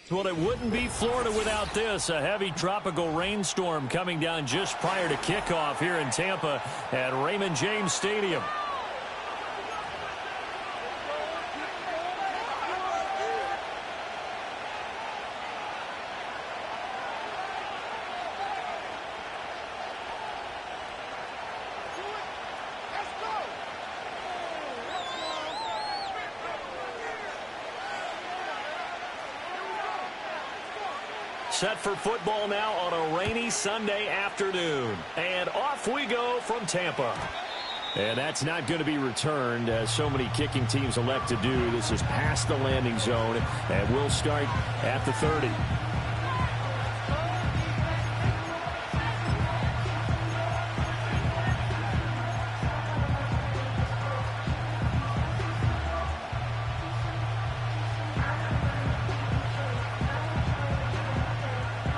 Well, it wouldn't be Florida without this. A heavy tropical rainstorm coming down just prior to kickoff here in Tampa at Raymond James Stadium. Set for football now on a rainy Sunday afternoon. And off we go from Tampa. And that's not going to be returned, as so many kicking teams elect to do. This is past the landing zone, and we'll start at the 30.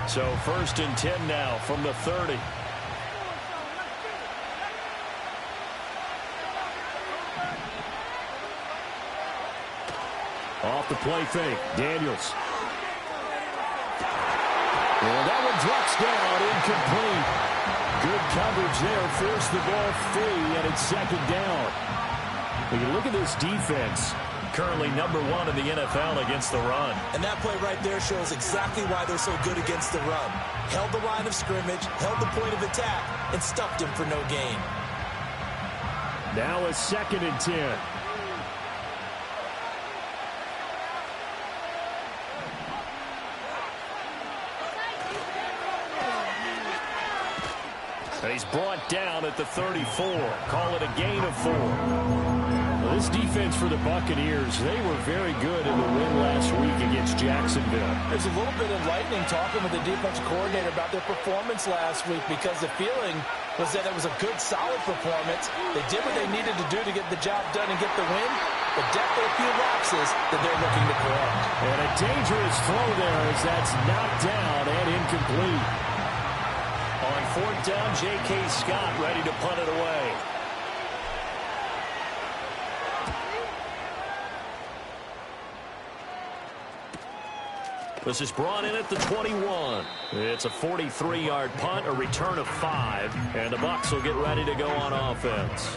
So 1st and 10 now from the 30. Off the play fake, Daniels. Well, that one drops down, incomplete. Good coverage there, forced the ball free, and it's 2nd down. When you look at this defense, currently number 1 in the NFL against the run. And that play right there shows exactly why they're so good against the run. Held the line of scrimmage, held the point of attack, and stuffed him for no gain. Now a 2nd and 10. And he's brought down at the 34. Call it a gain of 4. This defense for the Buccaneers, they were very good in the win last week against Jacksonville. There's a little bit enlightening talking with the defensive coordinator about their performance last week, because the feeling was that it was a good, solid performance. They did what they needed to do to get the job done and get the win, but definitely a few lapses that they're looking to correct. And a dangerous throw there as that's knocked down and incomplete. On 4th down, J.K. Scott ready to punt it away. This is brought in at the 21. It's a 43-yard punt, a return of 5, and the Bucs will get ready to go on offense.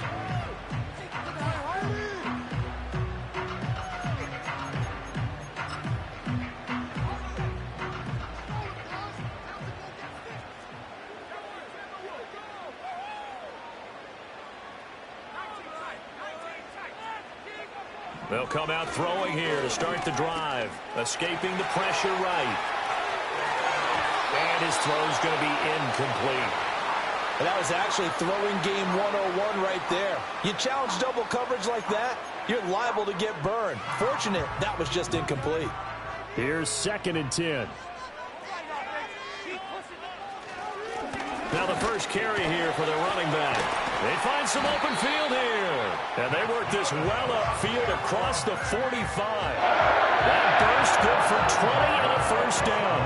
They'll come out throwing here to start the drive. Escaping the pressure right. And his throw's going to be incomplete. And that was actually throwing game 101 right there. You challenge double coverage like that, you're liable to get burned. Fortunate that was just incomplete. Here's 2nd and 10. Now the first carry here for the running back. They find some open field here. And they work this well upfield across the 45. That burst good for 20 and a 1st down.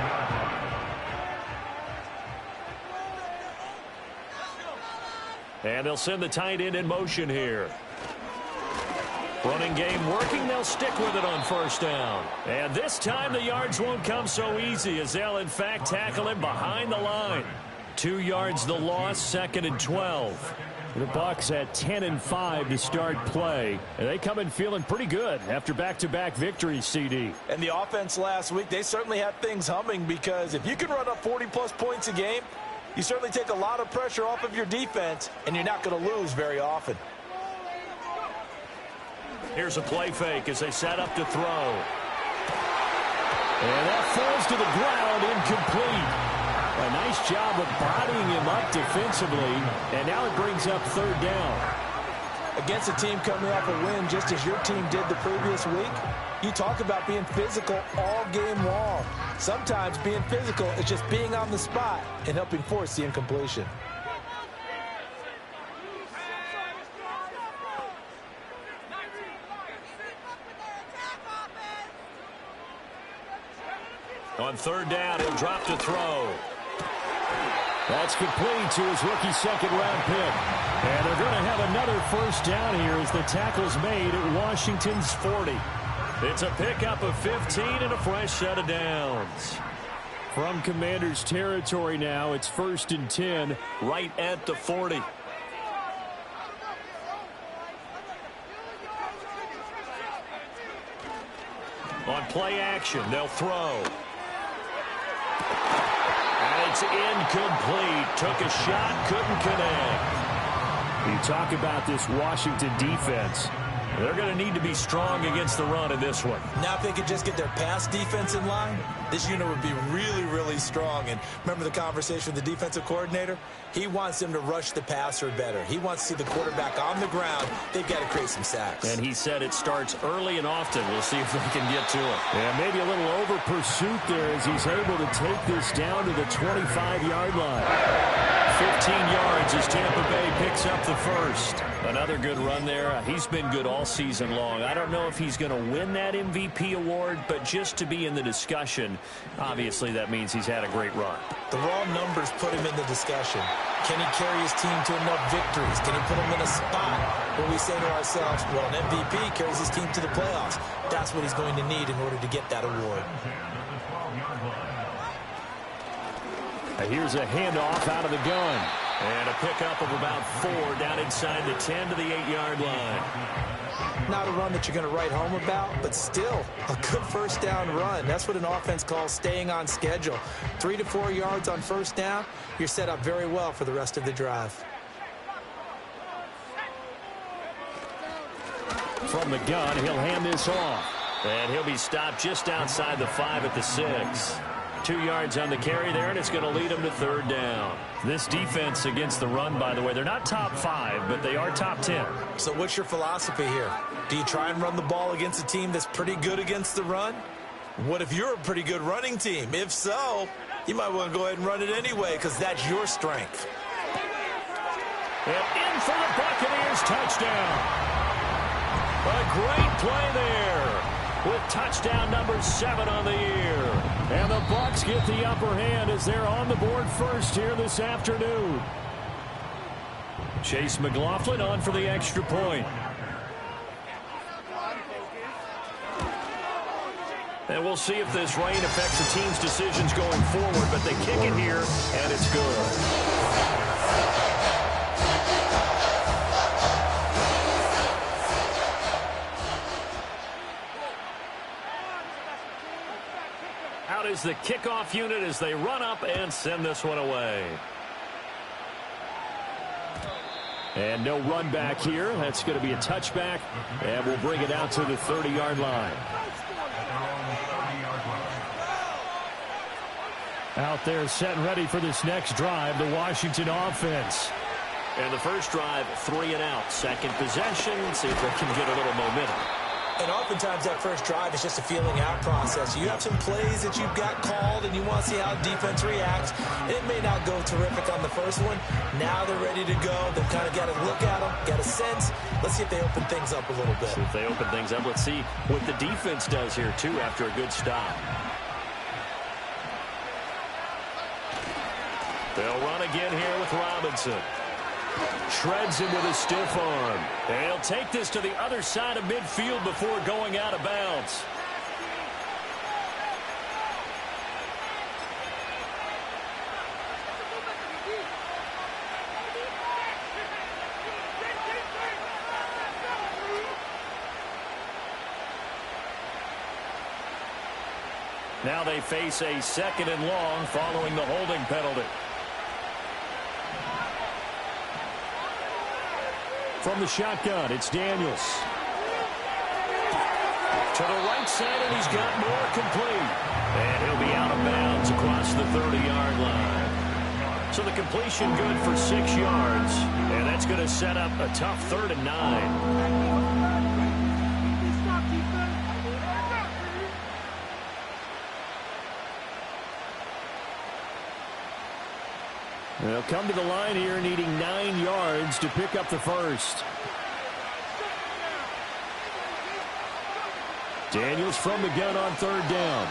And they'll send the tight end in motion here. Running game working. They'll stick with it on 1st down. And this time the yards won't come so easy, as they'll in fact tackle him behind the line. 2 yards the loss, 2nd and 12. The Bucs at 10-5 to start play. And they come in feeling pretty good after back-to-back victories, CD. And the offense last week, they certainly had things humming, because if you can run up 40-plus points a game, you certainly take a lot of pressure off of your defense, and you're not going to lose very often. Here's a play fake as they set up to throw. And that falls to the ground, incomplete. A nice job of bodying him up defensively, and now it brings up 3rd down. Against a team coming off a win just as your team did the previous week, you talk about being physical all game long. Sometimes being physical is just being on the spot and helping force the incompletion. On 3rd down, he'll drop to throw. That's complete to his rookie 2nd-round pick. And they're going to have another 1st down here as the tackle's made at Washington's 40. It's a pickup of 15 and a fresh set of downs. From Commander's territory now, it's 1st and 10. Right at the 40. On play action, they'll throw. And it's incomplete. Took a shot, couldn't connect. You talk about this Washington defense. They're going to need to be strong against the run in this one. Now if they could just get their pass defense in line, this unit would be really, really strong. And remember the conversation with the defensive coordinator? He wants them to rush the passer better. He wants to see the quarterback on the ground. They've got to create some sacks. And he said it starts early and often. We'll see if they can get to it. Yeah, maybe a little over pursuit there as he's able to take this down to the 25-yard line. 15 yards as Tampa Bay picks up the first. Another good run there. He's been good all season long. I don't know if he's going to win that MVP award, but just to be in the discussion, obviously that means he's had a great run. The raw numbers put him in the discussion. Can he carry his team to enough victories? Can he put him in a spot where we say to ourselves, well, an MVP carries his team to the playoffs. That's what he's going to need in order to get that award. Here's a handoff out of the gun. And a pickup of about 4 down inside the 10 to the 8-yard line. Not a run that you're going to write home about, but still a good first down run. That's what an offense calls staying on schedule. 3 to 4 yards on first down, you're set up very well for the rest of the drive. From the gun, he'll hand this off. And he'll be stopped just outside the 5 at the 6. 2 yards on the carry there, and it's going to lead him to 3rd down. This defense against the run, by the way, they're not top 5, but they are top 10. So what's your philosophy here? Do you try and run the ball against a team that's pretty good against the run? What if you're a pretty good running team? If so, you might want to go ahead and run it anyway because that's your strength. And in for the Buccaneers touchdown. A great play there with touchdown number 7 on the year. And the Bucs get the upper hand as they're on the board first here this afternoon. Chase McLaughlin on for the extra point. And we'll see if this rain affects the team's decisions going forward, but they kick it here, and it's good. Out is the kickoff unit as they run up and send this one away. And no run back here. That's going to be a touchback, and we'll bring it out to the 30-yard line. Out there set and ready for this next drive, the Washington offense. And the first drive, 3 and out. Second possession, see if they can get a little momentum. And oftentimes that first drive is just a feeling out process. You have some plays that you've got called and you want to see how defense reacts. It may not go terrific on the first one. Now they're ready to go. They've kind of got to look at them, got a sense. Let's see if they open things up a little bit. See if they open things up. Let's see what the defense does here, too, after a good stop. They'll run again here with Robinson. Shreds him with a stiff arm. And he'll take this to the other side of midfield before going out of bounds. Now they face a 2nd and long following the holding penalty. From the shotgun, it's Daniels. To the right side, and he's got more complete. And he'll be out of bounds across the 30-yard line. So the completion good for 6 yards. And that's going to set up a tough 3rd and 9. They'll come to the line here needing 9 yards to pick up the first. Daniels from the gun on 3rd down.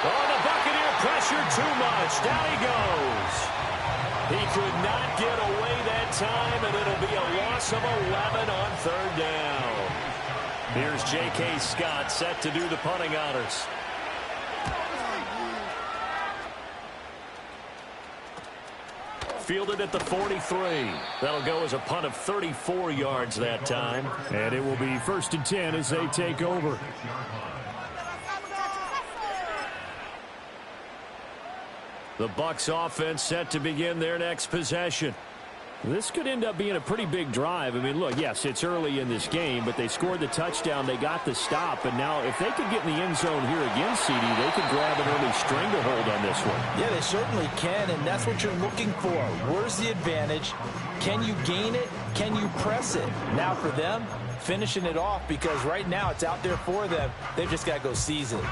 Oh, the Buccaneer pressure too much. Down he goes. He could not get away that time, and it'll be a loss of 11 on 3rd down. Here's J.K. Scott set to do the punting honors. Fielded at the 43. That'll go as a punt of 34 yards that time. And it will be 1st and 10 as they take over. The Bucs offense set to begin their next possession. This could end up being a pretty big drive. I mean, look, yes, it's early in this game, but they scored the touchdown. They got the stop. And now if they could get in the end zone here again, CD, they could grab an early stranglehold on this one. Yeah, they certainly can, and that's what you're looking for. Where's the advantage? Can you gain it? Can you press it? Now for them, finishing it off, because right now it's out there for them. They've just got to go seize it.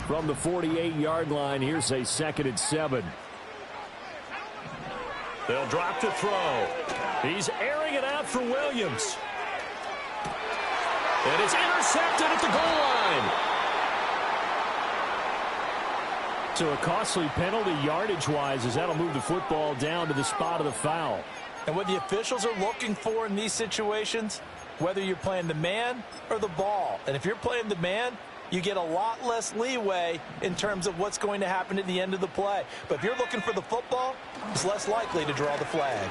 From the 48-yard line, here's a 2nd and 7. They'll drop to throw. He's airing it out for Williams. And it's intercepted at the goal line. So a costly penalty yardage-wise, as that'll move the football down to the spot of the foul. And what the officials are looking for in these situations, whether you're playing the man or the ball. And if you're playing the man, you get a lot less leeway in terms of what's going to happen at the end of the play. But if you're looking for the football, it's less likely to draw the flag.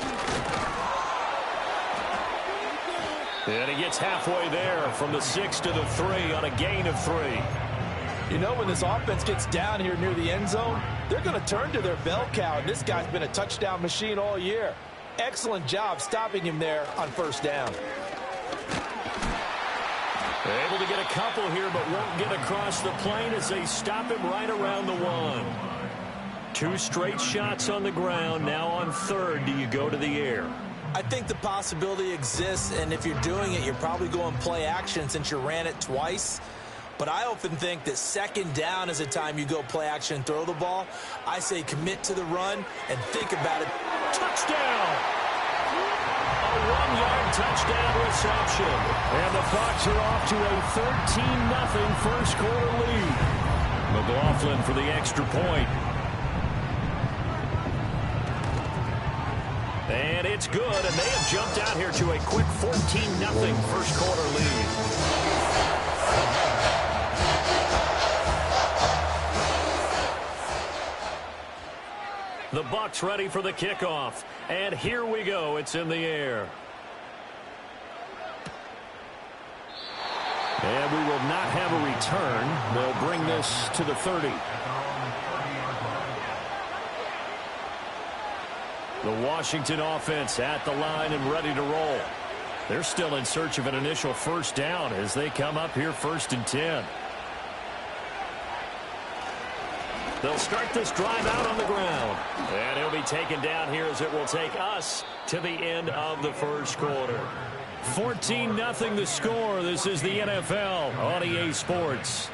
And he gets halfway there from the 6 to the 3 on a gain of 3. You know, when this offense gets down here near the end zone, they're going to turn to their bell cow. And this guy's been a touchdown machine all year. Excellent job stopping him there on 1st down. Able to get a couple here, but won't get across the plane as they stop him right around the 1. 2 straight shots on the ground. Now on 3rd, do you go to the air? I think the possibility exists, and if you're doing it, you're probably going play action since you ran it twice. But I often think that 2nd down is a time you go play action and throw the ball. I say commit to the run and think about it. Touchdown! A 1-yard touchdown reception. And the Bucs are off to a 13-0 first quarter lead. McLaughlin for the extra point. And it's good, and they have jumped out here to a quick 14-0 first quarter lead. The Bucs ready for the kickoff. And here we go. It's in the air. And we will not have a return. They'll bring this to the 30. The Washington offense at the line and ready to roll. They're still in search of an initial 1st down as they come up here 1st and 10. They'll start this drive out on the ground. And he'll be taken down here as it will take us to the end of the first quarter. 14-0 the score. This is the NFL on EA Sports.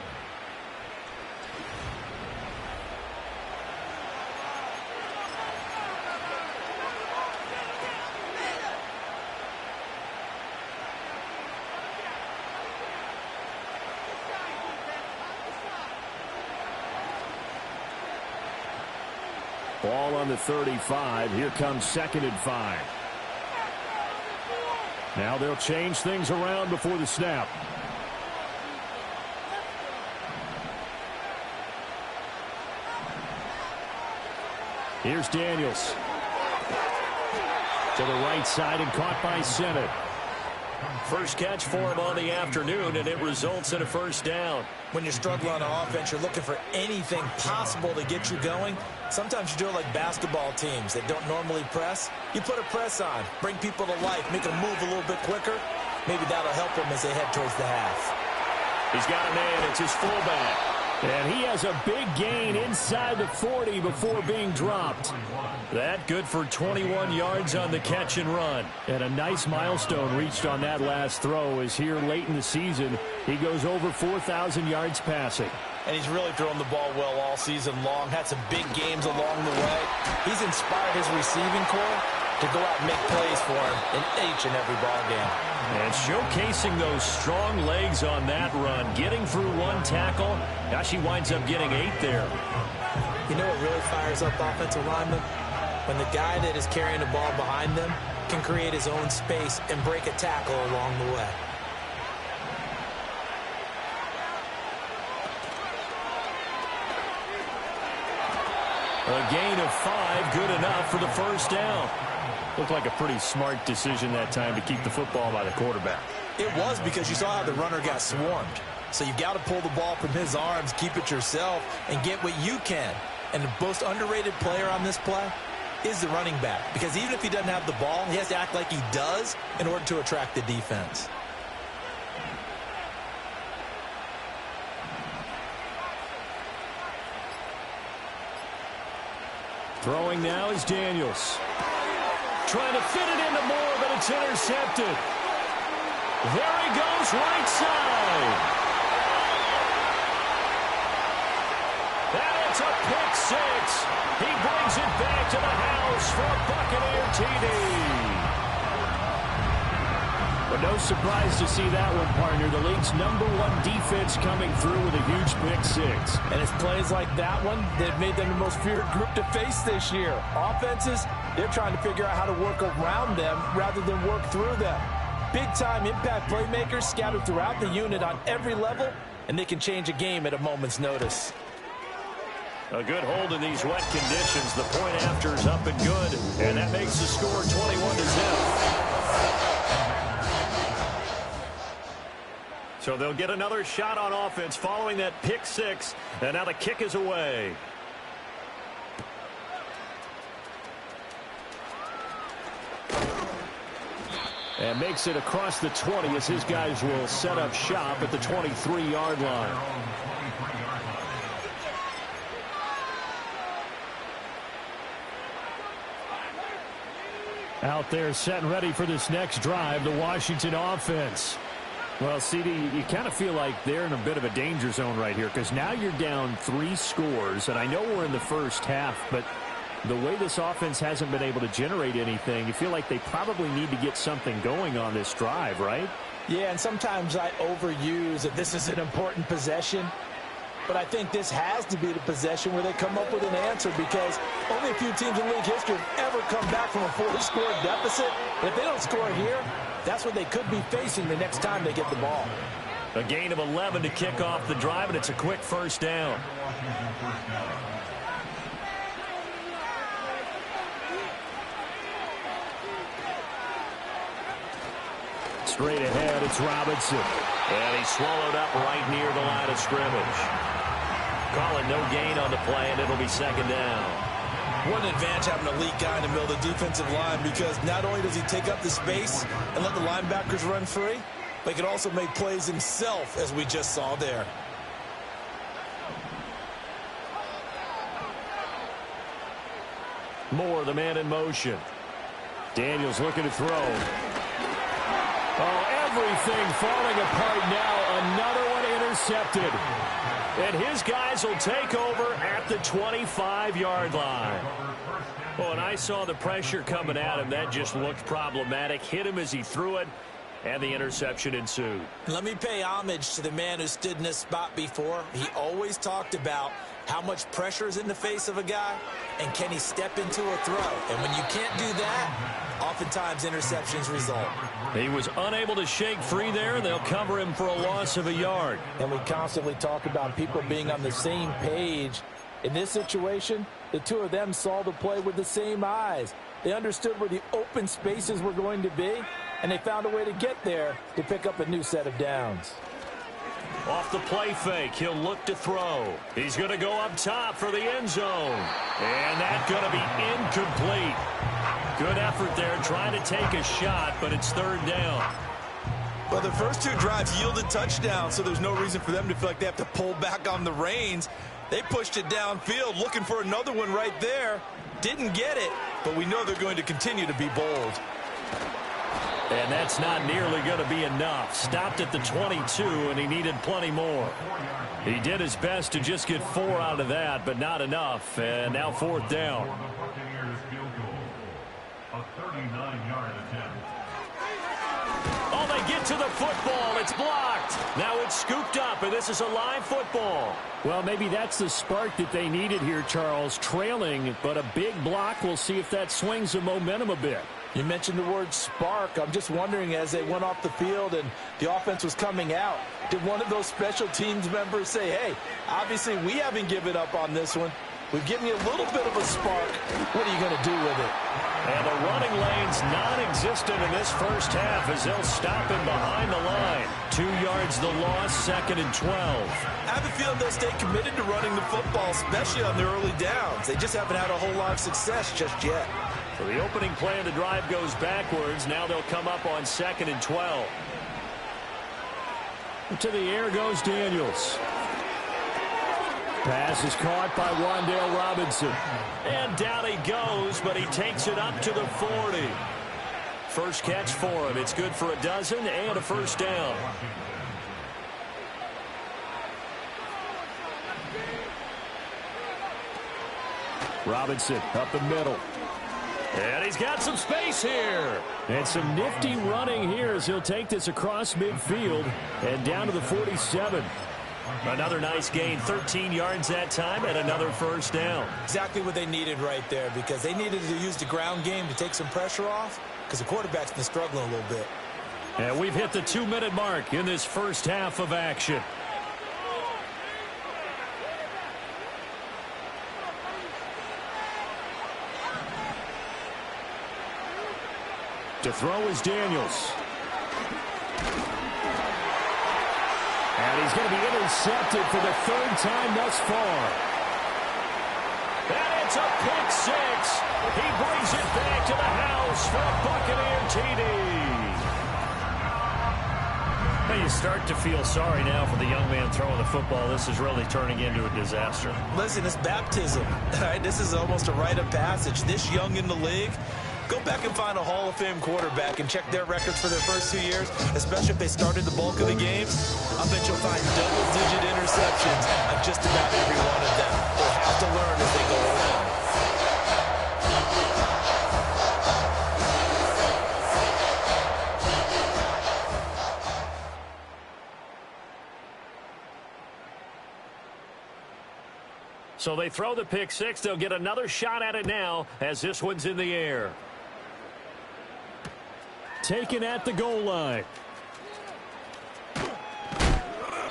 Ball on the 35. Here comes 2nd and 5. Now they'll change things around before the snap. Here's Daniels. To the right side and caught by Sennett. First catch for him on the afternoon, and it results in a 1st down. When you're struggling on offense, you're looking for anything possible to get you going. Sometimes you do it like basketball teams that don't normally press. You put a press on, bring people to life, make them move a little bit quicker. Maybe that'll help them as they head towards the half. He's got a man. It's his fullback. And he has a big gain inside the 40 before being dropped. That good for 21 yards on the catch and run. And a nice milestone reached on that last throw as here late in the season, he goes over 4,000 yards passing. And he's really thrown the ball well all season long. Had some big games along the way. He's inspired his receiving corps to go out and make plays for him in each and every ball game. And showcasing those strong legs on that run. Getting through 1 tackle. Gosh, he winds up getting 8 there. You know what really fires up offensive linemen? When the guy that is carrying the ball behind them can create his own space and break a tackle along the way. A gain of 5, good enough for the first down. Looked like a pretty smart decision that time to keep the football by the quarterback. It was, because you saw how the runner got swarmed. So you've got to pull the ball from his arms, keep it yourself, and get what you can. And the most underrated player on this play is the running back. Because even if he doesn't have the ball, he has to act like he does in order to attract the defense. Throwing now is Daniels. Trying to fit it into Moore, but it's intercepted. There he goes, right side. And it's a pick six. He brings it back to the house for a Buccaneer TD. But no surprise to see that one, partner. The league's #1 defense coming through with a huge pick six. And it's plays like that one that made them the most feared group to face this year. Offenses, they're trying to figure out how to work around them rather than work through them. Big-time impact playmakers scattered throughout the unit on every level, and they can change a game at a moment's notice. A good hold in these wet conditions. The point after is up and good, and that makes the score 21-0. So they'll get another shot on offense following that pick six, and now the kick is away. And makes it across the 20 as his guys will set up shop at the 23-yard line. Out there set and ready for this next drive, the Washington offense. Well, CD, you kind of feel like they're in a bit of a danger zone right here, because now you're down 3 scores, and I know we're in the first half, but the way this offense hasn't been able to generate anything, you feel like they probably need to get something going on this drive, right? Yeah, and sometimes I overuse that this is an important possession, but I think this has to be the possession where they come up with an answer, because only a few teams in league history have ever come back from a 4-score deficit. And if they don't score here, that's what they could be facing the next time they get the ball. A gain of 11 to kick off the drive, and it's a quick first down. Straight ahead, it's Robinson. And he's swallowed up right near the line of scrimmage. Calling no gain on the play, and it'll be second down. What an advantage having a elite guy in the middle of the defensive line, because not only does he take up the space and let the linebackers run free, but he can also make plays himself, as we just saw there. Moore, the man in motion. Daniels looking to throw. Oh, everything falling apart now. Another one intercepted. And his guys will take over at the 25-yard line. Oh, and I saw the pressure coming at him. That just looked problematic. Hit him as he threw it, and the interception ensued. Let me pay homage to the man who stood in this spot before. He always talked about how much pressure is in the face of a guy, and can he step into a throw. And when you can't do that, oftentimes interceptions result. He was unable to shake free there. They'll cover him for a loss of a yard. And we constantly talk about people being on the same page. In this situation, the two of them saw the play with the same eyes. They understood where the open spaces were going to be, and they found a way to get there to pick up a new set of downs. Off the play fake, he'll look to throw. He's going to go up top for the end zone. And that's going to be incomplete. Good effort there, trying to take a shot, but it's third down. Well, the first 2 drives yielded touchdowns, so there's no reason for them to feel like they have to pull back on the reins. They pushed it downfield, looking for another one right there. Didn't get it, but we know they're going to continue to be bold. And that's not nearly going to be enough. Stopped at the 22, and he needed plenty more. He did his best to just get 4 out of that, but not enough. And now fourth down. Oh, they get to the football. It's blocked. Now it's scooped up, and this is a live football. Well, maybe that's the spark that they needed here, Charles. Trailing, but a big block. We'll see if that swings the momentum a bit. You mentioned the word spark. I'm just wondering, as they went off the field and the offense was coming out, did one of those special teams members say, hey, obviously we haven't given up on this one. We've given you a little bit of a spark. What are you going to do with it? And the running lane's non-existent in this first half as they'll stop him behind the line. 2 yards the loss, 2nd and 12. I have a feeling they'll stay committed to running the football, especially on their early downs. They just haven't had a whole lot of success just yet. So the opening play of the drive goes backwards. Now they'll come up on 2nd and 12. To the air goes Daniels. Pass is caught by Wan'Dale Robinson. And down he goes, but he takes it up to the 40. First catch for him. It's good for a dozen and a first down. Robinson up the middle. And he's got some space here. And some nifty running here as he'll take this across midfield and down to the 47. Another nice gain, 13 yards that time, and another first down. Exactly what they needed right there, because they needed to use the ground game to take some pressure off, because the quarterback's been struggling a little bit. And we've hit the 2-minute mark in this first half of action. To throw is Daniels. And he's going to be intercepted for the 3rd time thus far. And it's a pick 6. He brings it back to the house for a Buccaneer TD. Now you start to feel sorry now for the young man throwing the football. This is really turning into a disaster. Listen, it's baptism. All right, this is almost a rite of passage. This young in the league, go back and find a Hall of Fame quarterback and check their records for their first 2 years, especially if they started the bulk of the games. I bet you'll find double-digit interceptions on just about every one of them. They'll have to learn as they go along. So they throw the pick 6. They'll get another shot at it now as this one's in the air. Taken at the goal line.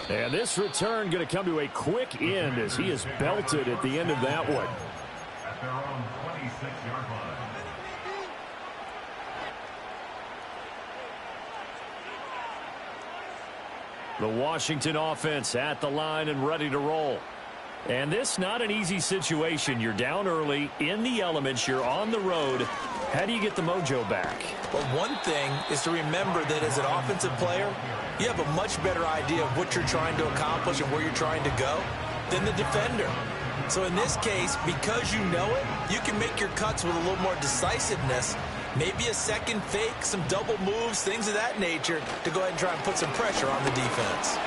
And this return going to come to a quick end as he is belted at the end of that one. At their own 26-yard line. The Washington offense at the line and ready to roll. And this not an easy situation. You're down early, in the elements, you're on the road. How do you get the mojo back? Well, one thing is to remember that as an offensive player, you have a much better idea of what you're trying to accomplish and where you're trying to go than the defender. So in this case, because you know it, you can make your cuts with a little more decisiveness, maybe a second fake, some double moves, things of that nature, to go ahead and try and put some pressure on the defense.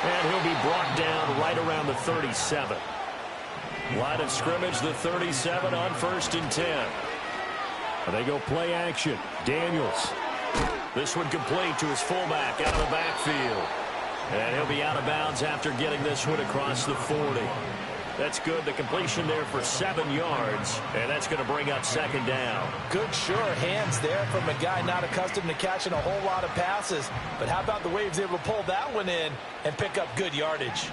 And he'll be brought down right around the 37. Line of scrimmage, the 37 on 1st and 10. They go play action. Daniels. This one complete to his fullback out of the backfield. And he'll be out of bounds after getting this one across the 40. That's good. The completion there for 7 yards. And that's going to bring up 2nd down. Good, sure hands there from a guy not accustomed to catching a whole lot of passes. But how about the way he was able to pull that one in and pick up good yardage?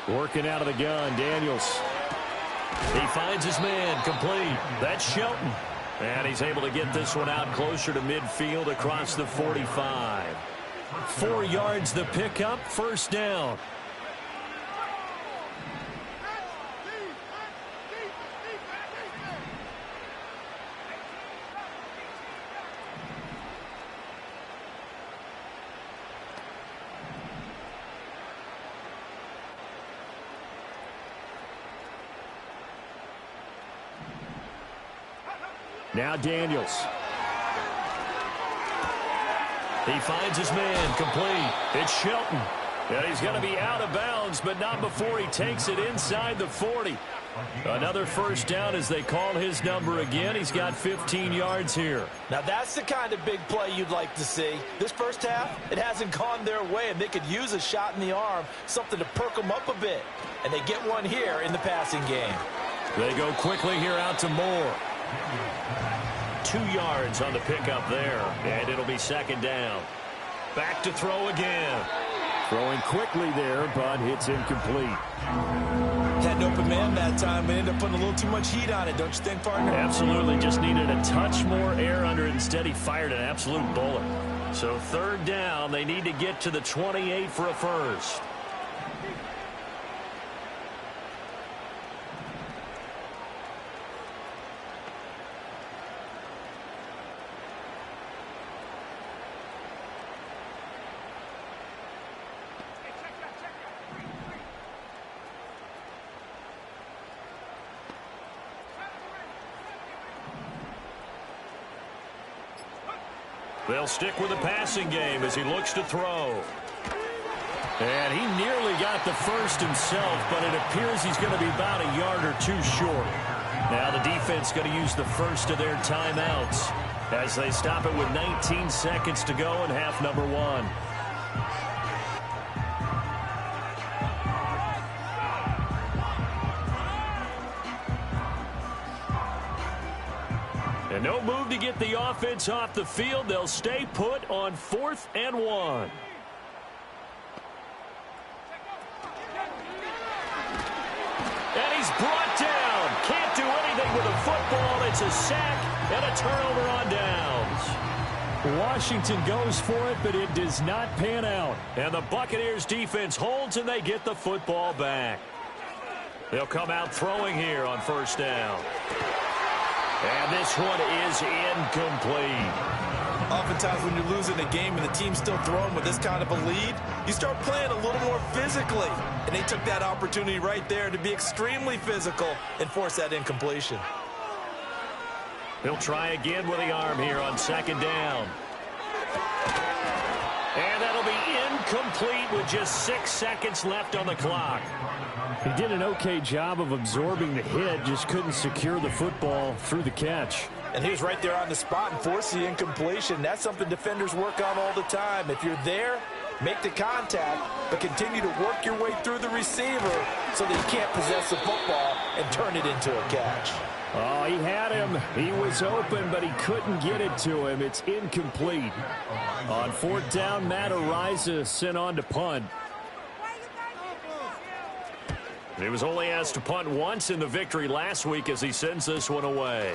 Working out of the gun, Daniels. He finds his man, complete. That's Shelton. And he's able to get this one out closer to midfield across the 45. 4 yards the pickup, 1st down. Now Daniels. He finds his man, complete. It's Shelton. And he's going to be out of bounds, but not before he takes it inside the 40. Another 1st down as they call his number again. He's got 15 yards here. Now that's the kind of big play you'd like to see. This first half, it hasn't gone their way, and they could use a shot in the arm, something to perk them up a bit. And they get one here in the passing game. They go quickly here out to Moore. 2 yards on the pickup there, and it'll be 2nd down. Back to throw again. Throwing quickly there, but it's incomplete. Had an open man that time, but ended up putting a little too much heat on it, don't you think, partner? Absolutely. Just needed a touch more air under it. Instead, he fired an absolute bullet. So third down, they need to get to the 28 for a first. They'll stick with the passing game as he looks to throw. And he nearly got the first himself, but it appears he's going to be about a yard or two short. Now the defense going to use the first of their timeouts as they stop it with 19 seconds to go in half number one. And no move to get the offense off the field. They'll stay put on 4th and 1. And he's brought down. Can't do anything with a football. It's a sack and a turnover on downs. Washington goes for it, but it does not pan out. And the Buccaneers defense holds, and they get the football back. They'll come out throwing here on first down. And this one is incomplete. Oftentimes when you're losing a game and the team's still throwing with this kind of a lead, you start playing a little more physically. And they took that opportunity right there to be extremely physical and force that incompletion. He'll try again with the arm here on second down. And that'll be incomplete with just 6 seconds left on the clock. He did an okay job of absorbing the hit, just couldn't secure the football through the catch. And he was right there on the spot and forced the incompletion. That's something defenders work on all the time. If you're there, make the contact, but continue to work your way through the receiver so that you can't possess the football and turn it into a catch. Oh, he had him. He was open, but he couldn't get it to him. It's incomplete. On 4th down, Matt Ariza sent on to punt. He was only asked to punt once in the victory last week as he sends this one away.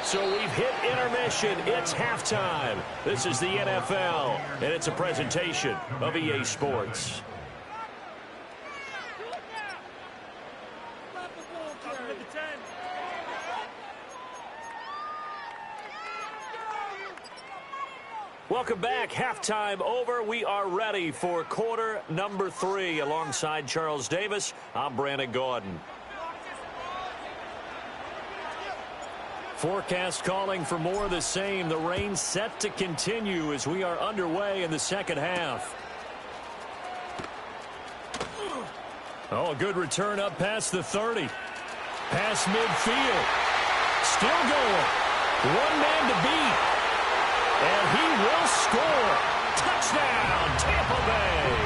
So we've hit intermission. It's halftime. This is the NFL, and it's a presentation of EA Sports. Welcome back. Halftime over. We are ready for quarter number 3. Alongside Charles Davis, I'm Brandon Gaudin. Forecast calling for more of the same. The rain set to continue as we are underway in the second half. Oh, a good return up past the 30. Past midfield. Still going. One man to beat. And he will score. Touchdown, Tampa Bay.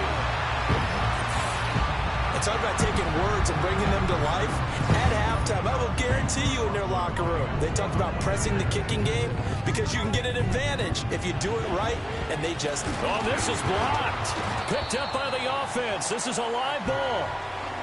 It's all about taking words and bringing them to life at halftime. I will guarantee you in their locker room, they talked about pressing the kicking game because you can get an advantage if you do it right, and they just... Oh, this is blocked. Picked up by the offense. This is a live ball.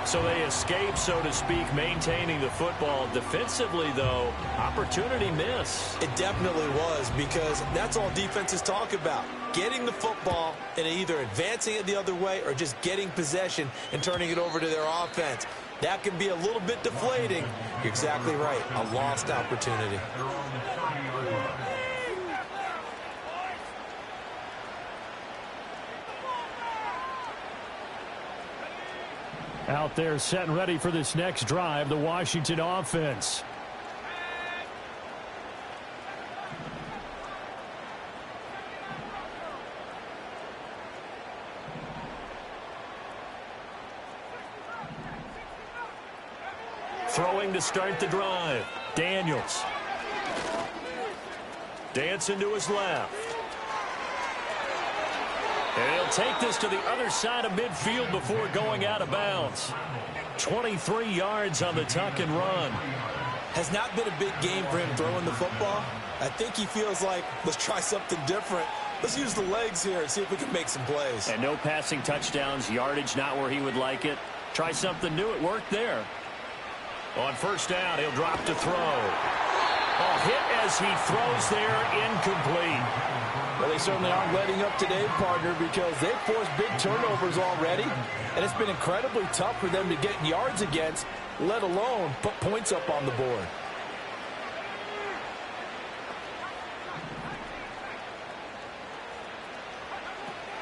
So they escape, so to speak, maintaining the football. Defensively, though, opportunity miss. It definitely was, because that's all defenses talk about. Getting the football and either advancing it the other way or just getting possession and turning it over to their offense. That can be a little bit deflating. You're exactly right. A lost opportunity. Out there set and ready for this next drive, the Washington offense. Throwing to start the drive. Daniels. Dancing to his left. And he'll take this to the other side of midfield before going out of bounds. 23 yards on the tuck and run. Has not been a big game for him throwing the football. I think he feels like, let's try something different. Let's use the legs here and see if we can make some plays. And no passing touchdowns, yardage not where he would like it. Try something new. It worked there. On first down, he'll drop to throw. Oh, hit as he throws there, incomplete. Well, they certainly aren't letting up today, partner, because they've forced big turnovers already, and it's been incredibly tough for them to get yards against, let alone put points up on the board.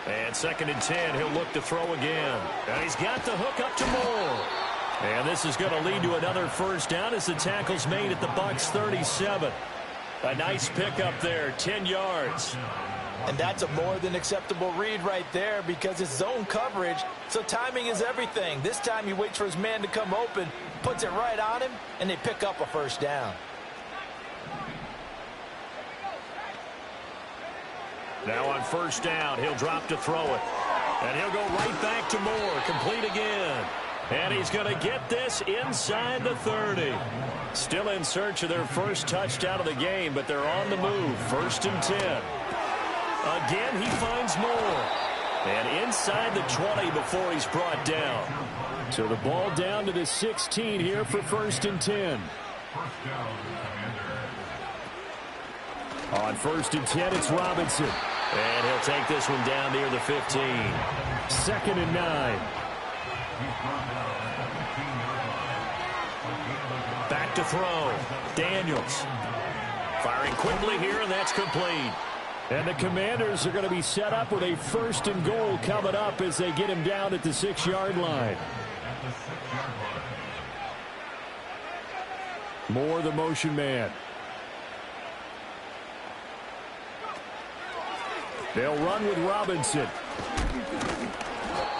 And 2nd and 10, he'll look to throw again. And he's got the hook up to Moore. And this is going to lead to another first down as the tackle's made at the Bucs 37. A nice pickup there, 10 yards. And that's a more than acceptable read right there because it's zone coverage, so timing is everything. This time he waits for his man to come open, puts it right on him, and they pick up a first down. Now on first down, he'll drop to throw it. And he'll go right back to Moore, complete again. And he's going to get this inside the 30. Still in search of their first touchdown of the game, but they're on the move. 1st and 10. Again, he finds Moore. And inside the 20 before he's brought down. So the ball down to the 16 here for 1st and 10. On 1st and 10, it's Robinson. And he'll take this one down near the 15. 2nd and 9. Back to throw. Daniels. Firing quickly here, and that's complete. And the Commanders are going to be set up with a 1st and goal coming up as they get him down at the 6-yard line. Moore, the motion man. They'll run with Robinson.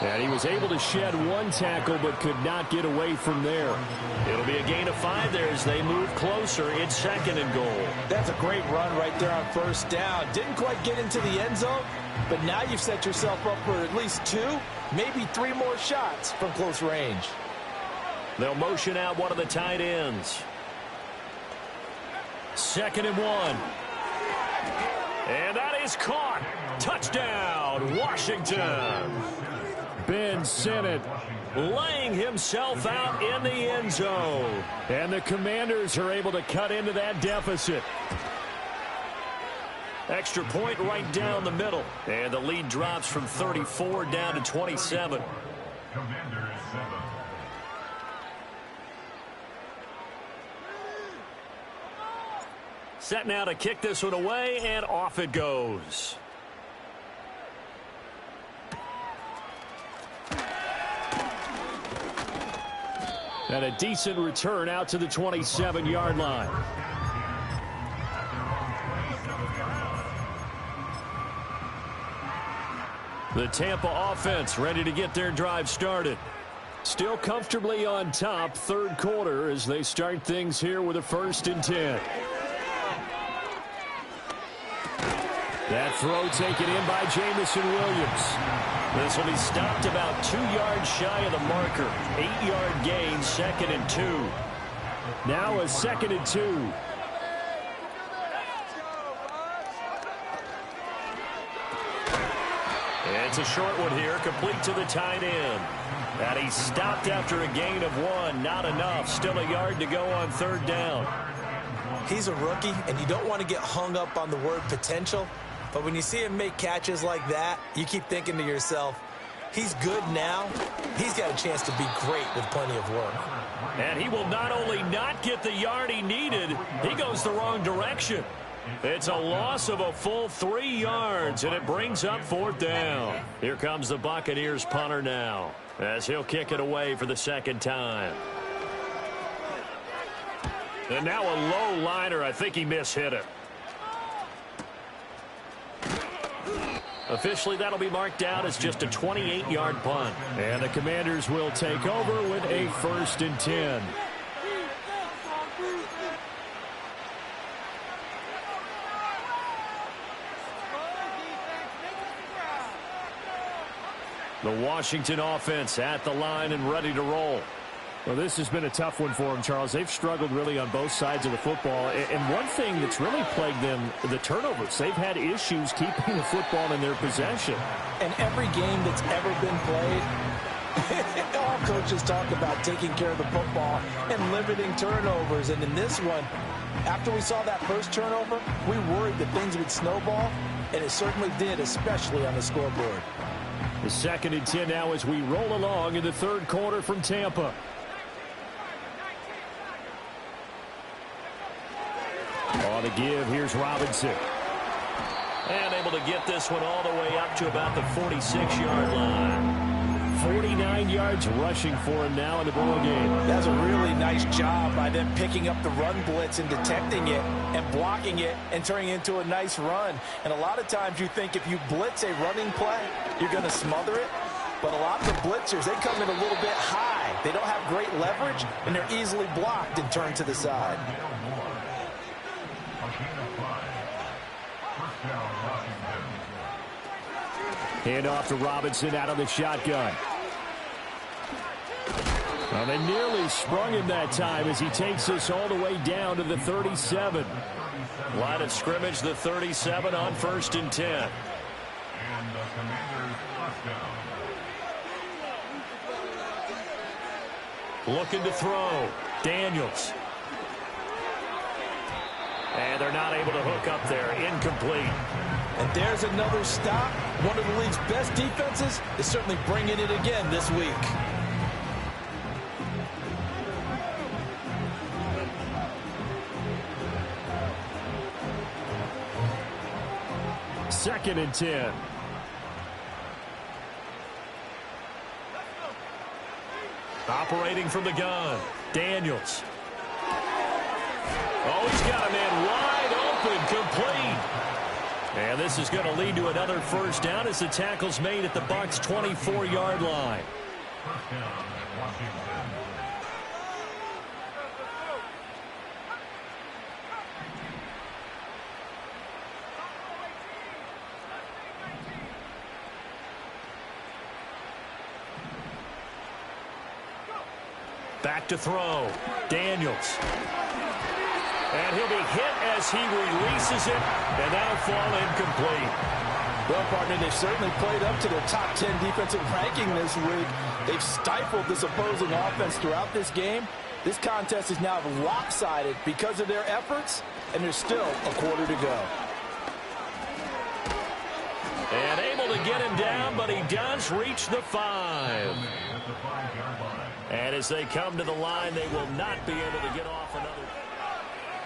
And he was able to shed one tackle but could not get away from there. It'll be a gain of 5 there as they move closer. It's 2nd and goal. That's a great run right there on first down. Didn't quite get into the end zone, but now you've set yourself up for at least 2, maybe 3 more shots from close range. They'll motion out one of the tight ends. 2nd and 1. And that is caught. Touchdown, Washington. Ben Sinnott laying himself out in the end zone. And the Commanders are able to cut into that deficit. Extra point right down the middle. And the lead drops from 34 down to 27. Commanders 7. Set now to kick this one away, and off it goes. And a decent return out to the 27-yard line. The Tampa offense ready to get their drive started. Still comfortably on top, 3rd quarter as they start things here with a 1st and 10. That throw taken in by Jamison Williams. This will be stopped about 2 yards shy of the marker. 8-yard gain, 2nd and 2. Now a 2nd and 2. It's a short one here, complete to the tight end. And he stopped after a gain of 1. Not enough. Still a yard to go on 3rd down. He's a rookie, and you don't want to get hung up on the word potential. But when you see him make catches like that, you keep thinking to yourself, he's good now. He's got a chance to be great with plenty of work. And he will not only not get the yard he needed, he goes the wrong direction. It's a loss of a full 3 yards, and it brings up 4th down. Here comes the Buccaneers punter now, as he'll kick it away for the 2nd time. And now a low liner. I think he mishit it. Officially, that'll be marked out as just a 28-yard punt. And the Commanders will take over with a 1st and 10. The Washington offense at the line and ready to roll. Well, this has been a tough one for them, Charles. They've struggled really on both sides of the football. And one thing that's really plagued them, the turnovers. They've had issues keeping the football in their possession. And every game that's ever been played, all coaches talk about taking care of the football and limiting turnovers. And in this one, after we saw that first turnover, we worried that things would snowball, and it certainly did, especially on the scoreboard. The 2nd and 10 now as we roll along in the third quarter from Tampa. On the give, here's Robinson. And able to get this one all the way up to about the 46-yard line. 49 yards rushing for him now in the ball game. That's a really nice job by them picking up the run blitz and detecting it and blocking it and turning it into a nice run. And a lot of times you think if you blitz a running play, you're going to smother it. But a lot of the blitzers, they come in a little bit high. They don't have great leverage, and they're easily blocked and turned to the side. Hand off to Robinson out of the shotgun. Well, they nearly sprung him that time as he takes us all the way down to the 37. Line of scrimmage, the 37 on 1st and 10. And the Commanders touchdown. Looking to throw. Daniels. And they're not able to hook up there. Incomplete. And there's another stop. One of the league's best defenses is certainly bringing it again this week. Second and 10. Operating from the gun. Daniels. Oh, he's got a man wide open, complete. And this is going to lead to another first down as the tackle's made at the Bucs' 24-yard line. First down, Washington. Back to throw. Daniels. And he'll be hit as he releases it, and that'll fall incomplete. Well, partner, they've certainly played up to their top 10 defensive ranking this week. They've stifled this opposing offense throughout this game. This contest is now lopsided because of their efforts, and there's still a quarter to go. And able to get him down, but he does reach the 5. And as they come to the line, they will not be able to get off another.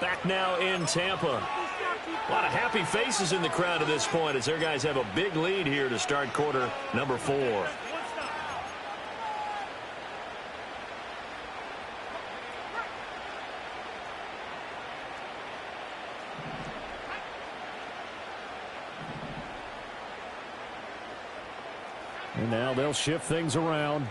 Back now in Tampa. A lot of happy faces in the crowd at this point as their guys have a big lead here to start quarter number 4. And now they'll shift things around.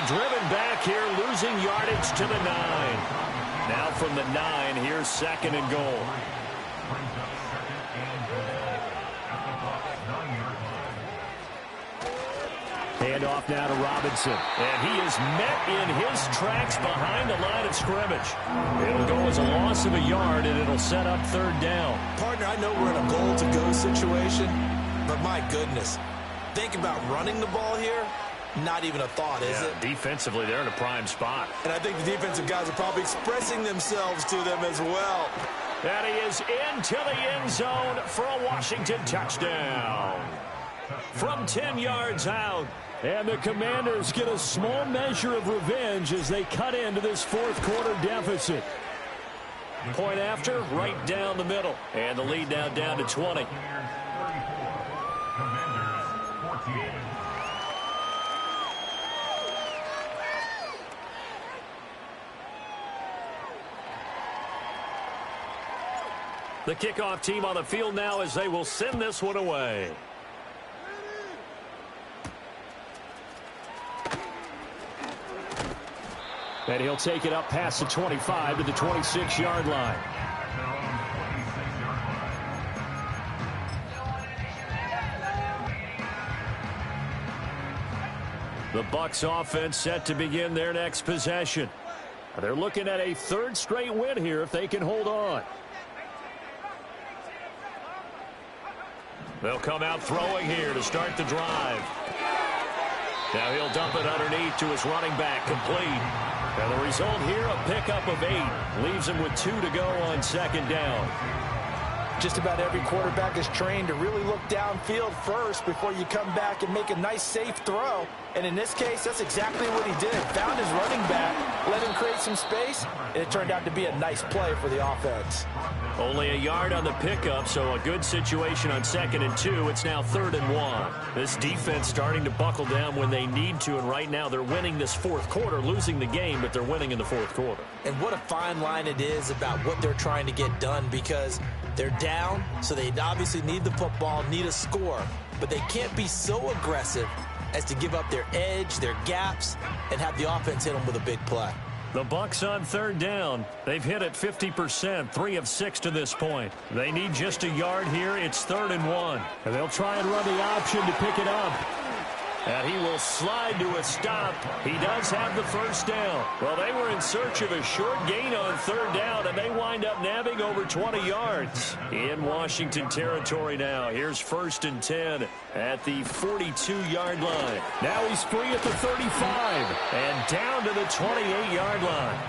Driven back here, losing yardage to the 9. Now from the 9, here's 2nd and goal. Hand off now to Robinson. And he is met in his tracks behind the line of scrimmage. It'll go as a loss of a yard, and it'll set up 3rd down. Partner, I know we're in a goal-to-go situation, but my goodness, think about running the ball here. Not even a thought, is it? Defensively, they're in a prime spot. And I think the defensive guys are probably expressing themselves to them as well. And he is into the end zone for a Washington touchdown. From 10 yards out. And the Commanders get a small measure of revenge as they cut into this 4th quarter deficit. Point after, right down the middle. And the lead now down to 20. The kickoff team on the field now as they will send this one away. And he'll take it up past the 25 to the 26-yard line. The Bucs offense set to begin their next possession. They're looking at a third straight win here if they can hold on. They'll come out throwing here to start the drive. Now he'll dump it underneath to his running back, complete. And the result here, a pickup of 8. Leaves him with 2 to go on second down. Just about every quarterback is trained to really look downfield first before you come back and make a nice, safe throw. And in this case, that's exactly what he did. Found his running back, let him create some space, and it turned out to be a nice play for the offense. Only a yard on the pickup, so a good situation on 2nd and 2. It's now 3rd and 1. This defense starting to buckle down when they need to, and right now they're winning this fourth quarter, losing the game, but they're winning in the fourth quarter. And what a fine line it is about what they're trying to get done, because they're down, so they obviously need the football, need a score, but they can't be so aggressive as to give up their edge, their gaps, and have the offense hit them with a big play. The Bucs on 3rd down. They've hit it 50%, 3 of 6 to this point. They need just a yard here. It's 3rd and 1. And they'll try and run the option to pick it up. And he will slide to a stop. He does have the first down. Well, they were in search of a short gain on 3rd down, and they wind up nabbing over 20 yards. In Washington territory now. Here's 1st and 10 at the 42-yard line. Now he's free at the 35 and down to the 28-yard line.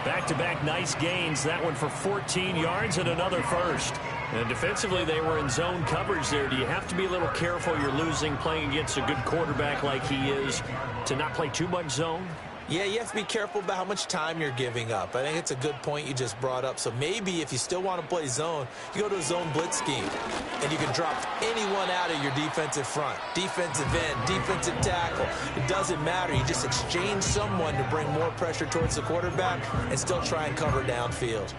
Back-to-back nice gains. That one for 14 yards and another first. And defensively, they were in zone coverage there. Do you have to be a little careful? You're losing, playing against a good quarterback like he is, to not play too much zone? Yeah, you have to be careful about how much time you're giving up. I think it's a good point you just brought up. So maybe if you still want to play zone, you go to a zone blitz scheme, and you can drop anyone out of your defensive front, defensive end, defensive tackle. It doesn't matter. You just exchange someone to bring more pressure towards the quarterback and still try and cover downfield.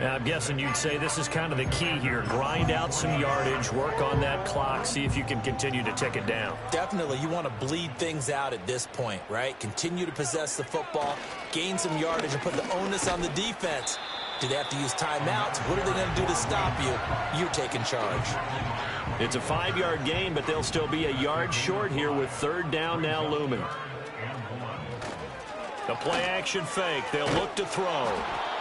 I'm guessing you'd say this is kind of the key here. Grind out some yardage, work on that clock, see if you can continue to tick it down. Definitely. You want to bleed things out at this point, right? Continue to possess the football, gain some yardage, and put the onus on the defense. Do they have to use timeouts? What are they going to do to stop you? You're taking charge. It's a 5-yard gain, but they'll still be a yard short here with 3rd down now looming. The play-action fake. They'll look to throw.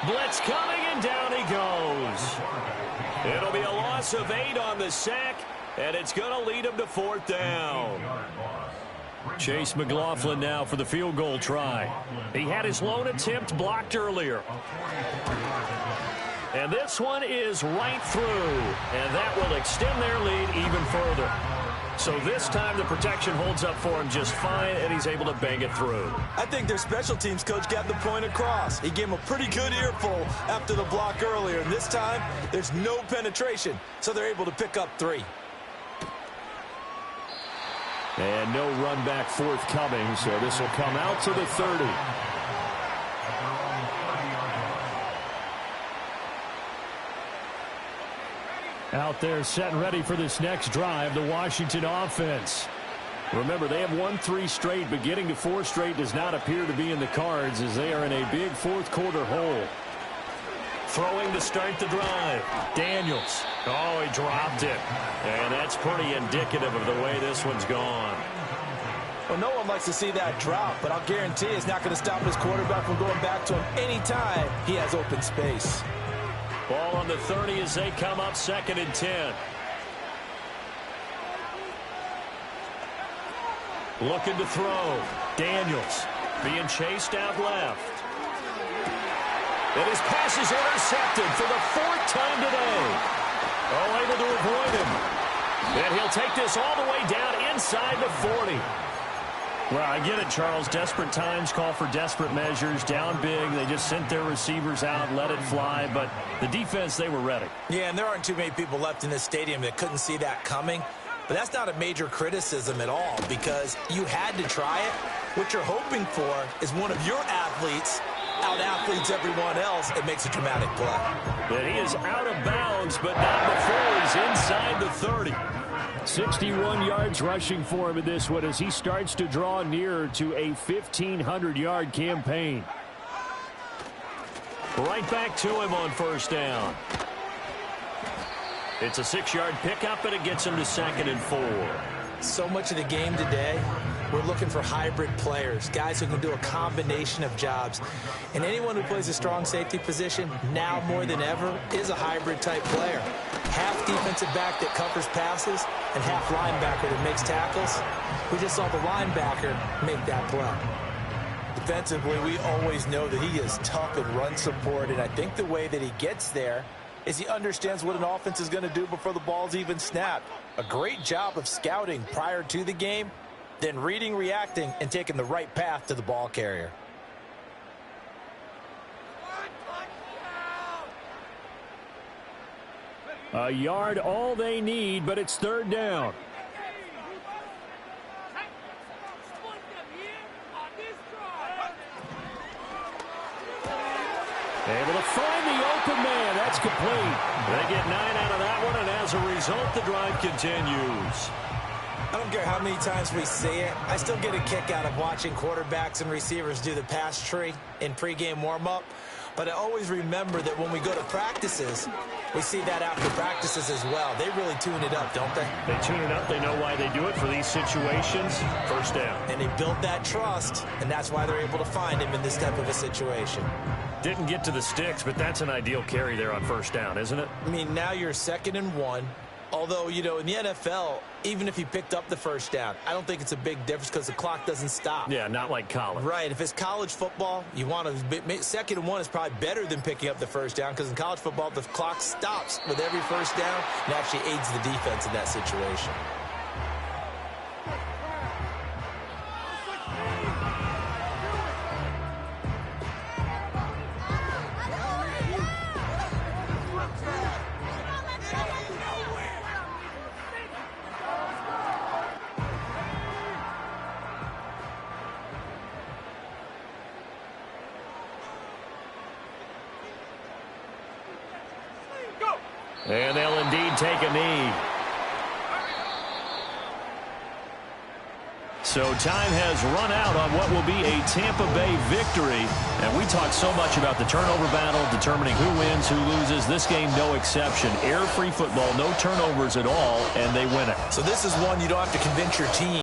Blitz coming, and down he goes. It'll be a loss of 8 on the sack, and it's going to lead him to 4th down. Chase McLaughlin now for the field goal try. He had his lone attempt blocked earlier. And this one is right through, and that will extend their lead even further. So this time the protection holds up for him just fine, and he's able to bang it through. I think their special teams coach got the point across. He gave him a pretty good earful after the block earlier, and this time there's no penetration, so they're able to pick up 3. And no run back forthcoming, so this will come out to the 30. Out there set and ready for this next drive, the Washington offense. Remember, they have won 3 straight, but getting to 4 straight does not appear to be in the cards as they are in a big fourth quarter hole. Throwing to start the drive. Daniels. Oh, he dropped it. And that's pretty indicative of the way this one's gone. Well, no one likes to see that drop, but I'll guarantee it's not going to stop his quarterback from going back to him anytime he has open space. Ball on the 30 as they come up 2nd and 10. Looking to throw. Daniels being chased out left. And his pass is intercepted for the 4th time today. Oh, able to avoid him. And he'll take this all the way down inside the 40. Well, I get it, Charles. Desperate times call for desperate measures. Down big. They just sent their receivers out, let it fly. But the defense, they were ready. Yeah, and there aren't too many people left in this stadium that couldn't see that coming. But that's not a major criticism at all because you had to try it. What you're hoping for is one of your athletes out-athletes everyone else and makes a dramatic play. And he is out of bounds, but not before he's inside the 30. 61 yards rushing for him in this one as he starts to draw nearer to a 1,500-yard campaign. Right back to him on first down. It's a 6-yard pickup, and it gets him to 2nd and 4. So much of the game today, we're looking for hybrid players, guys who can do a combination of jobs. And anyone who plays a strong safety position, now more than ever, is a hybrid-type player. Half defensive back that covers passes and half linebacker that makes tackles. We just saw the linebacker make that play. Defensively, we always know that he is tough in run support, and I think the way that he gets there is he understands what an offense is going to do before the ball's even snapped. A great job of scouting prior to the game, then reading, reacting, and taking the right path to the ball carrier. A yard all they need, but it's 3rd down. Able to find the open man. That's complete. They get 9 out of that one, and as a result, the drive continues. I don't care how many times we see it. I still get a kick out of watching quarterbacks and receivers do the pass tree in pregame warm-up. But I always remember that when we go to practices, we see that after practices as well. They really tune it up, don't they? They tune it up. They know why they do it for these situations. First down. And they build that trust, and that's why they're able to find him in this type of a situation. Didn't get to the sticks, but that's an ideal carry there on first down, isn't it? I mean, now you're 2nd and 1. Although, you know, in the NFL, even if he picked up the first down, I don't think it's a big difference because the clock doesn't stop. Yeah, not like college. Right. If it's college football, you want to 2nd and 1 is probably better than picking up the first down because in college football, the clock stops with every first down and actually aids the defense in that situation. And they'll indeed take a knee. So time has run out on what will be a Tampa Bay victory. And we talked so much about the turnover battle, determining who wins, who loses. This game, no exception. Air-free football, no turnovers at all, and they win it. So this is one you don't have to convince your team